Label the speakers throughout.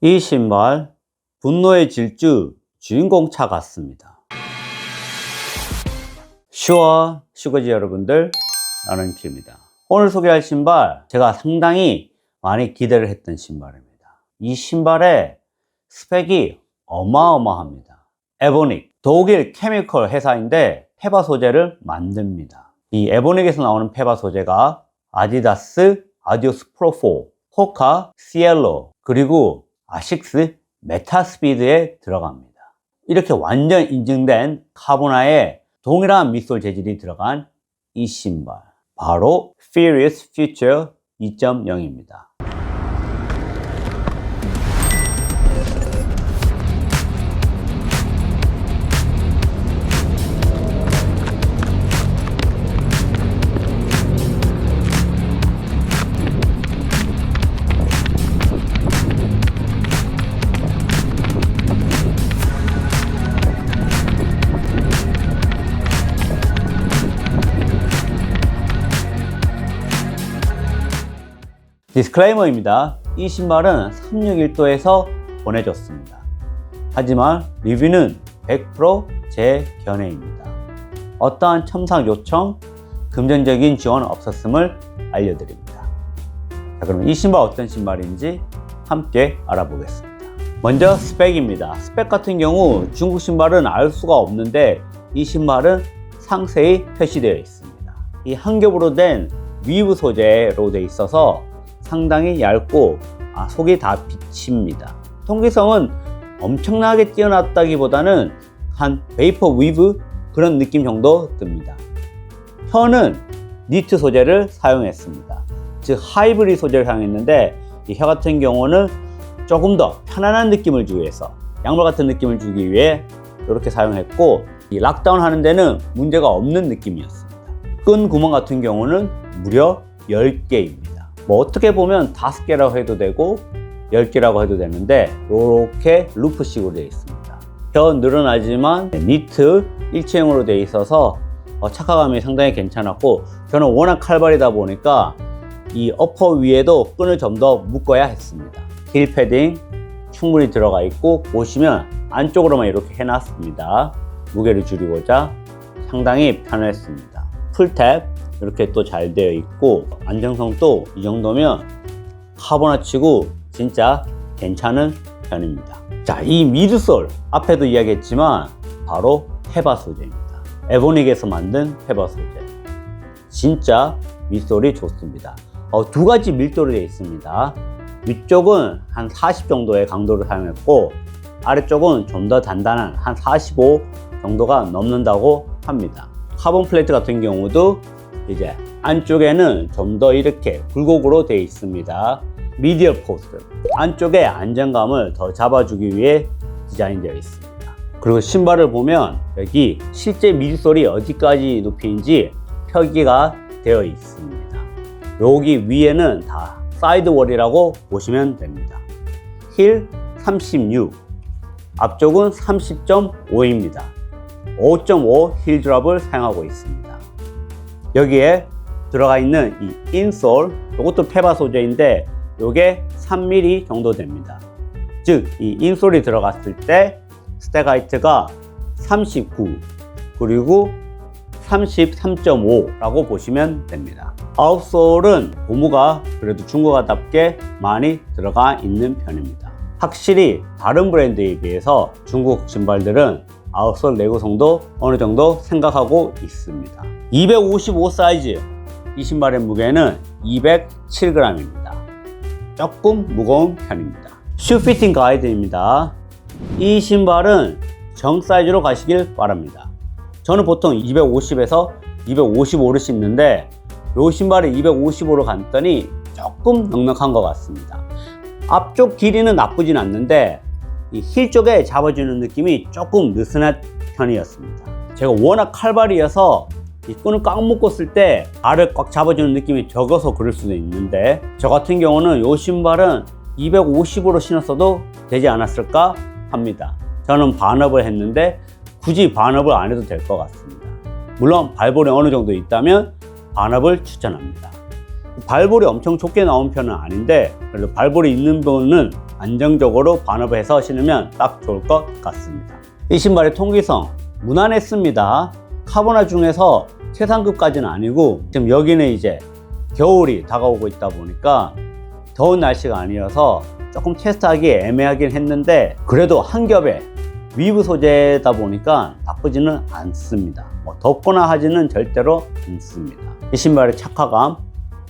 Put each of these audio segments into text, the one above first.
Speaker 1: 이 신발, 분노의 질주 주인공차 같습니다. 슈거지 여러분들, 나는 큐입니다. 오늘 소개할 신발, 제가 상당히 많이 기대를 했던 신발입니다. 이 신발의 스펙이 어마어마합니다. 에보닉, 독일 케미컬 회사인데 페바 소재를 만듭니다. 이 에보닉에서 나오는 페바 소재가 아디다스 아디오스 프로4, 호카 시엘로, 그리고 아식스 메타스피드에 들어갑니다. 이렇게 완전 인증된 카보나의 동일한 밑솔 재질이 들어간 이 신발, 바로 Furious Future 2.0입니다. 디스클레이머입니다. 이 신발은 361도에서 보내줬습니다. 하지만 리뷰는 100% 제 견해입니다. 어떠한 첨삭 요청, 금전적인 지원 없었음을 알려드립니다. 자, 그럼 이 신발 어떤 신발인지 함께 알아보겠습니다. 먼저 스펙입니다. 스펙 같은 경우 중국 신발은 알 수가 없는데 이 신발은 상세히 표시되어 있습니다. 이 한 겹으로 된 위브 소재로 되어 있어서 상당히 얇고 속이 다 비칩니다. 통기성은 엄청나게 뛰어났다기보다는 한 베이퍼 위브 그런 느낌 정도 듭니다. 혀는 니트 소재를 사용했습니다. 즉 하이브리드 소재를 사용했는데 이 혀 같은 경우는 조금 더 편안한 느낌을 주기 위해서, 양말 같은 느낌을 주기 위해 이렇게 사용했고, 이 락다운 하는 데는 문제가 없는 느낌이었습니다. 끈 구멍 같은 경우는 무려 10개입니다. 뭐 어떻게 보면 5개라고 해도 되고 10개라고 해도 되는데 이렇게 루프식으로 되어 있습니다. 혀 늘어나지만 니트 일체형으로 되어 있어서 착화감이 상당히 괜찮았고, 저는 워낙 칼발이다 보니까 이 어퍼 위에도 끈을 좀 더 묶어야 했습니다. 힐 패딩 충분히 들어가 있고, 보시면 안쪽으로만 이렇게 해놨습니다. 무게를 줄이고자 상당히 편했습니다. 풀탭 이렇게 또 잘 되어 있고, 안정성도 이 정도면 카보나 치고 진짜 괜찮은 편입니다. 자, 이 미드솔 앞에도 이야기했지만 바로 페바 소재입니다. 에보닉에서 만든 페바 소재, 진짜 밑솔이 좋습니다. 두 가지 밀도로 되어 있습니다. 위쪽은 한 40 정도의 강도를 사용했고, 아래쪽은 좀 더 단단한 한 45 정도가 넘는다고 합니다. 카본 플레이트 같은 경우도 이제 안쪽에는 좀 더 이렇게 굴곡으로 되어 있습니다. 미디얼 포스트, 안쪽에 안정감을 더 잡아주기 위해 디자인되어 있습니다. 그리고 신발을 보면 여기 실제 미드솔이 어디까지 높이인지 표기가 되어 있습니다. 여기 위에는 다 사이드월이라고 보시면 됩니다. 힐 36, 앞쪽은 30.5입니다. 5.5 힐 드랍을 사용하고 있습니다. 여기에 들어가 있는 이 인솔, 이것도 페바 소재인데 이게 3mm 정도 됩니다. 즉 이 인솔이 들어갔을 때 스택 하이트가 39 그리고 33.5라고 보시면 됩니다. 아웃솔은 고무가 그래도 중국어답게 많이 들어가 있는 편입니다. 확실히 다른 브랜드에 비해서 중국 신발들은 아웃솔 내구성도 어느 정도 생각하고 있습니다. 255 사이즈, 이 신발의 무게는 207g입니다. 조금 무거운 편입니다. 슈 피팅 가이드입니다. 이 신발은 정 사이즈로 가시길 바랍니다. 저는 보통 250에서 255를 신는데 이 신발이 255로 갔더니 조금 넉넉한 것 같습니다. 앞쪽 길이는 나쁘진 않는데 이 힐 쪽에 잡아주는 느낌이 조금 느슨한 편이었습니다. 제가 워낙 칼발이어서 이 끈을 꽉 묶었을 때 알을 꽉 잡아주는 느낌이 적어서 그럴 수도 있는데, 저 같은 경우는 이 신발은 250으로 신었어도 되지 않았을까 합니다. 저는 반업을 했는데 굳이 반업을 안 해도 될 것 같습니다. 물론 발볼이 어느 정도 있다면 반업을 추천합니다. 발볼이 엄청 좁게 나온 편은 아닌데 그래도 발볼이 있는 분은 안정적으로 반업해서 신으면 딱 좋을 것 같습니다. 이 신발의 통기성 무난했습니다. 카보나 중에서 최상급까지는 아니고 지금 여기는 이제 겨울이 다가오고 있다 보니까 더운 날씨가 아니어서 조금 테스트하기 애매하긴 했는데 그래도 한 겹에 위브 소재다 보니까 나쁘지는 않습니다. 뭐 덥거나 하지는 절대로 않습니다. 이 신발의 착화감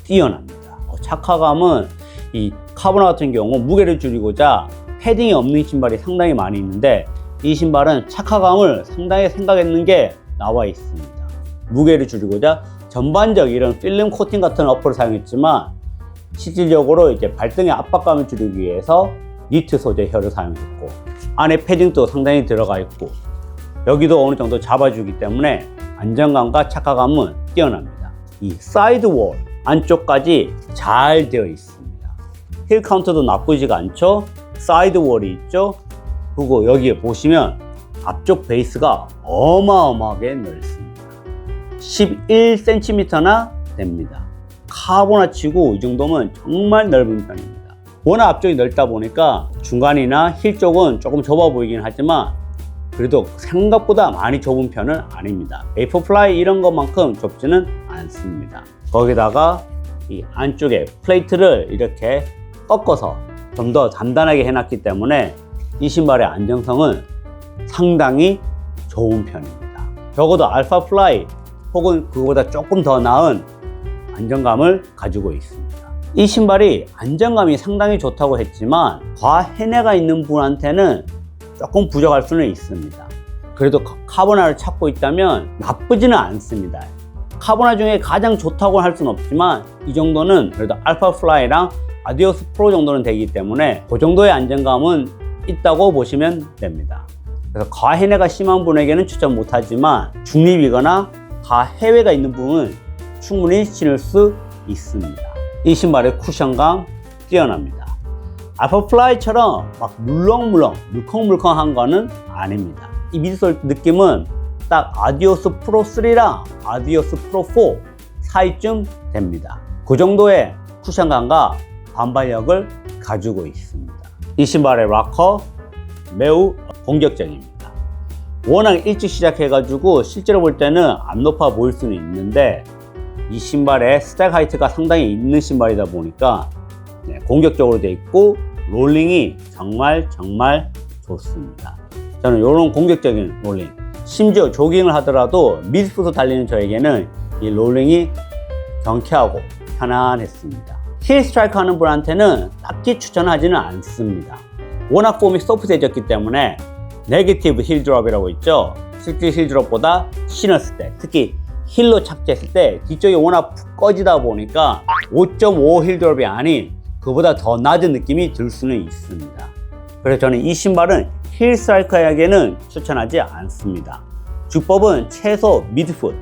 Speaker 1: 뛰어납니다. 착화감은 이 카보나 같은 경우 무게를 줄이고자 패딩이 없는 신발이 상당히 많이 있는데 이 신발은 착화감을 상당히 생각했는 게 나와 있습니다. 무게를 줄이고자 전반적 이런 필름 코팅 같은 어플을 사용했지만 실질적으로 이제 발등의 압박감을 줄이기 위해서 니트 소재 혀를 사용했고 안에 패딩도 상당히 들어가 있고 여기도 어느 정도 잡아주기 때문에 안정감과 착화감은 뛰어납니다. 이 사이드월 안쪽까지 잘 되어 있습니다. 힐 카운트도 나쁘지가 않죠. 사이드월이 있죠. 그리고 여기에 보시면 앞쪽 베이스가 어마어마하게 넓습니다. 11cm나 됩니다. 카보나 치고 이 정도면 정말 넓은 편입니다. 워낙 앞쪽이 넓다 보니까 중간이나 힐 쪽은 조금 좁아 보이긴 하지만 그래도 생각보다 많이 좁은 편은 아닙니다. 베이퍼플라이 이런 것만큼 좁지는 않습니다. 거기다가 이 안쪽에 플레이트를 이렇게 꺾어서 좀 더 단단하게 해놨기 때문에 이 신발의 안정성은 상당히 좋은 편입니다. 적어도 알파 플라이 혹은 그거보다 조금 더 나은 안정감을 가지고 있습니다. 이 신발이 안정감이 상당히 좋다고 했지만 과해내가 있는 분한테는 조금 부족할 수는 있습니다. 그래도 카보나를 찾고 있다면 나쁘지는 않습니다. 카보나 중에 가장 좋다고 할 수는 없지만 이 정도는 그래도 알파 플라이랑 아디오스 프로 정도는 되기 때문에 그 정도의 안정감은 있다고 보시면 됩니다. 그래서 과해내가 심한 분에게는 추천 못하지만 중립이거나 과해외가 있는 분은 충분히 신을 수 있습니다. 이 신발의 쿠션감 뛰어납니다. 알파플라이처럼 막 물렁물렁 물컹물컹한 거는 아닙니다. 이 미드솔 느낌은 딱 아디오스 프로 3랑 아디오스 프로 4 사이쯤 됩니다. 그 정도의 쿠션감과 반발력을 가지고 있습니다. 이 신발의 락커 매우 공격적입니다. 워낙 일찍 시작해가지고 실제로 볼 때는 안 높아 보일 수는 있는데 이 신발의 스택 하이트가 상당히 있는 신발이다 보니까 공격적으로 되어 있고 롤링이 정말 좋습니다. 저는 이런 공격적인 롤링, 심지어 조깅을 하더라도 미드풋으로 달리는 저에게는 이 롤링이 경쾌하고 편안했습니다. 힐 스트라이크 하는 분한테는 딱히 추천하지는 않습니다. 워낙 폼이 소프트해졌기 때문에 네거티브 힐 드롭이라고 있죠. 실제 힐 드롭보다 신었을 때, 특히 힐로 착지했을 때 뒤쪽이 워낙 푹 꺼지다 보니까 5.5 힐 드롭이 아닌 그보다 더 낮은 느낌이 들 수는 있습니다. 그래서 저는 이 신발은 힐 스트라이커에게는 추천하지 않습니다. 주법은 최소 미드풋,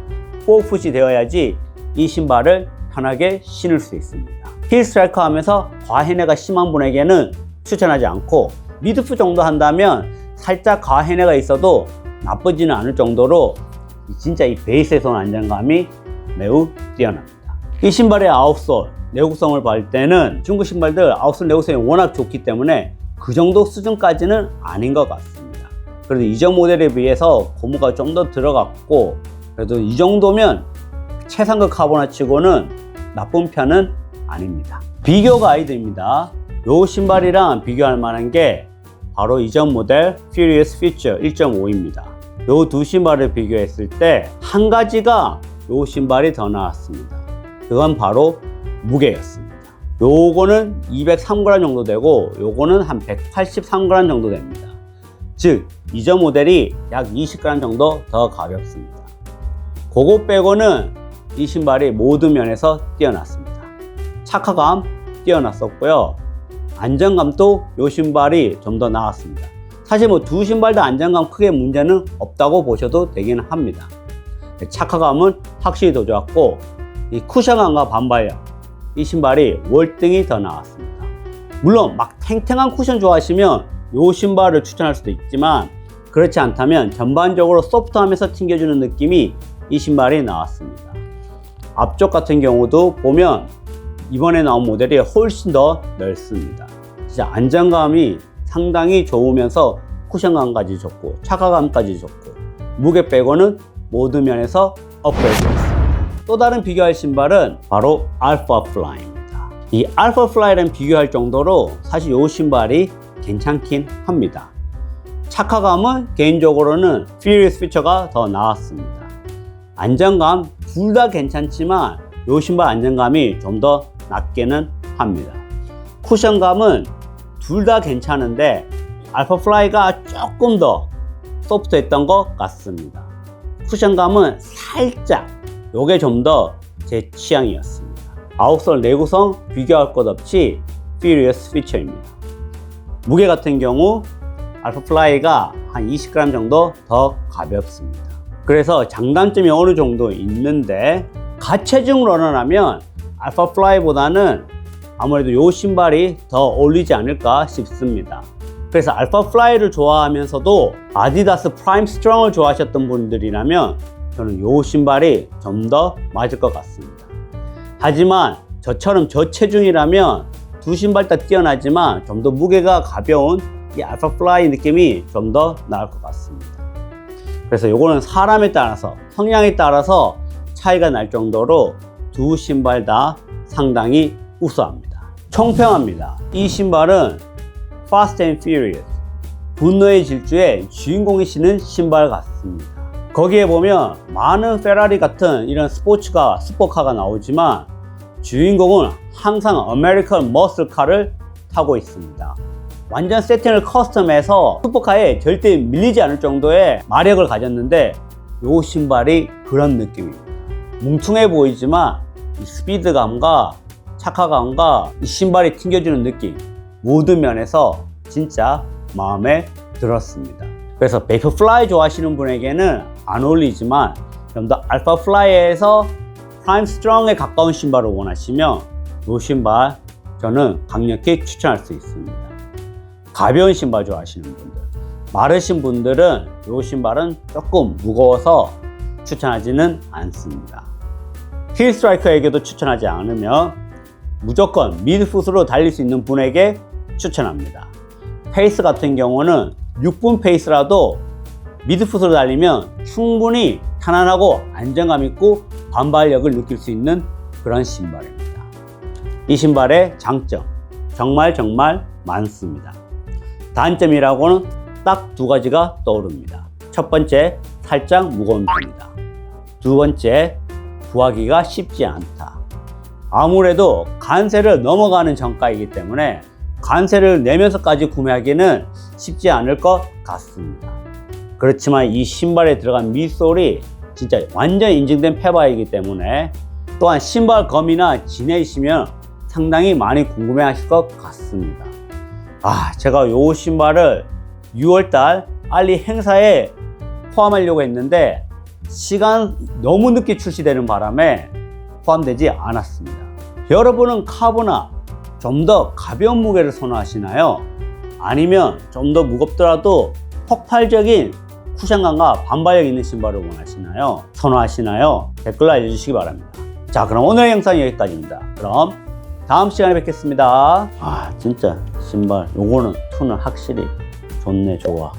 Speaker 1: 4풋이 되어야지 이 신발을 편하게 신을 수 있습니다. 힐 스트라이커 하면서 과해내가 심한 분에게는 추천하지 않고 미드풋 정도 한다면 살짝 과해내가 있어도 나쁘지는 않을 정도로 진짜 이 베이스에서 온 안정감이 매우 뛰어납니다. 이 신발의 아웃솔 내구성을 볼 때는 중국 신발들 아웃솔 내구성이 워낙 좋기 때문에 그 정도 수준까지는 아닌 것 같습니다. 그래도 이전 모델에 비해서 고무가 좀 더 들어갔고 그래도 이 정도면 최상급 카보나 치고는 나쁜 편은 아닙니다. 비교 가이드입니다. 이 신발이랑 비교할 만한 게 바로 이전 모델 Furious Future 1.5입니다. 이 두 신발을 비교했을 때 한 가지가 이 신발이 더 나았습니다. 그건 바로 무게였습니다. 요거는 203g 정도 되고 요거는 한 183g 정도 됩니다. 즉 이전 모델이 약 20g 정도 더 가볍습니다. 그거 빼고는 이 신발이 모든 면에서 뛰어났습니다. 착화감 뛰어났었고요. 안정감도 이 신발이 좀 더 나았습니다. 사실 뭐 두 신발 다 안정감 크게 문제는 없다고 보셔도 되기는 합니다. 착화감은 확실히 더 좋았고 이 쿠션감과 반발력, 이 신발이 월등히 더 나았습니다. 물론 막 탱탱한 쿠션 좋아하시면 이 신발을 추천할 수도 있지만 그렇지 않다면 전반적으로 소프트하면서 튕겨주는 느낌이 이 신발이 나왔습니다. 앞쪽 같은 경우도 보면 이번에 나온 모델이 훨씬 더 넓습니다. 진짜 안정감이 상당히 좋으면서 쿠션감까지 좋고 착화감까지 좋고 무게 빼고는 모든 면에서 업그레이드했습니다. 또 다른 비교할 신발은 바로 알파 플라이입니다. 이 알파 플라이랑 비교할 정도로 사실 이 신발이 괜찮긴 합니다. 착화감은 개인적으로는 Furious 피처가 더 나았습니다. 안정감 둘 다 괜찮지만 이 신발 안정감이 좀 더 낮게는 합니다. 쿠션감은 둘 다 괜찮은데 알파 플라이가 조금 더 소프트했던 것 같습니다. 쿠션감은 살짝 요게 좀 더 제 취향이었습니다. 아웃솔 내구성 비교할 것 없이 Furious 피처입니다. 무게 같은 경우 알파 플라이가 한 20g 정도 더 가볍습니다. 그래서 장단점이 어느 정도 있는데 가체중으로는 하면 알파 플라이보다는 아무래도 이 신발이 더 어울리지 않을까 싶습니다. 그래서 알파 플라이를 좋아하면서도 아디다스 프라임 스트롱을 좋아하셨던 분들이라면 저는 이 신발이 좀 더 맞을 것 같습니다. 하지만 저처럼 저체중이라면 두 신발 다 뛰어나지만 좀 더 무게가 가벼운 이 알파 플라이 느낌이 좀 더 나을 것 같습니다. 그래서 이거는 사람에 따라서 성향에 따라서 차이가 날 정도로 두 신발 다 상당히 우수합니다. 총평합니다. 이 신발은 Fast and Furious, 분노의 질주의 주인공이 신은 신발 같습니다. 거기에 보면 많은 페라리 같은 이런 스포츠카가 나오지만 주인공은 항상 아메리칸 머슬카를 타고 있습니다. 완전 세팅을 커스텀해서 슈퍼카에 절대 밀리지 않을 정도의 마력을 가졌는데 이 신발이 그런 느낌입니다. 뭉퉁해 보이지만 이 스피드감과 착화감과 이 신발이 튕겨주는 느낌 모든 면에서 진짜 마음에 들었습니다. 그래서 베이퍼 플라이 좋아하시는 분에게는 안 어울리지만 좀 더 알파 플라이에서 프라임 스트롱에 가까운 신발을 원하시면 이 신발 저는 강력히 추천할 수 있습니다. 가벼운 신발 좋아하시는 분들, 마르신 분들은 이 신발은 조금 무거워서 추천하지는 않습니다. 힐 스트라이커에게도 추천하지 않으며 무조건 미드풋으로 달릴 수 있는 분에게 추천합니다. 페이스 같은 경우는 6분 페이스라도 미드풋으로 달리면 충분히 편안하고 안정감 있고 반발력을 느낄 수 있는 그런 신발입니다. 이 신발의 장점 정말 많습니다. 단점이라고는 딱 두 가지가 떠오릅니다. 첫 번째, 살짝 무거운 편이다. 두 번째, 구하기가 쉽지 않다. 아무래도 관세를 넘어가는 정가이기 때문에 관세를 내면서까지 구매하기는 쉽지 않을 것 같습니다. 그렇지만 이 신발에 들어간 밑솔이 진짜 완전 인증된 페바이기 때문에 또한 신발 검이나 지내시면 상당히 많이 궁금해 하실 것 같습니다. 제가 이 신발을 6월달 알리 행사에 포함하려고 했는데 시간 너무 늦게 출시되는 바람에 포함되지 않았습니다. 여러분은 카보나 좀 더 가벼운 무게를 선호하시나요? 아니면 좀 더 무겁더라도 폭발적인 쿠션감과 반발력 있는 신발을 원하시나요? 선호하시나요? 댓글로 알려주시기 바랍니다. 자, 그럼 오늘의 영상은 여기까지입니다. 그럼 다음 시간에 뵙겠습니다. 진짜 신발 요거는 투는 확실히 좋네. 좋아.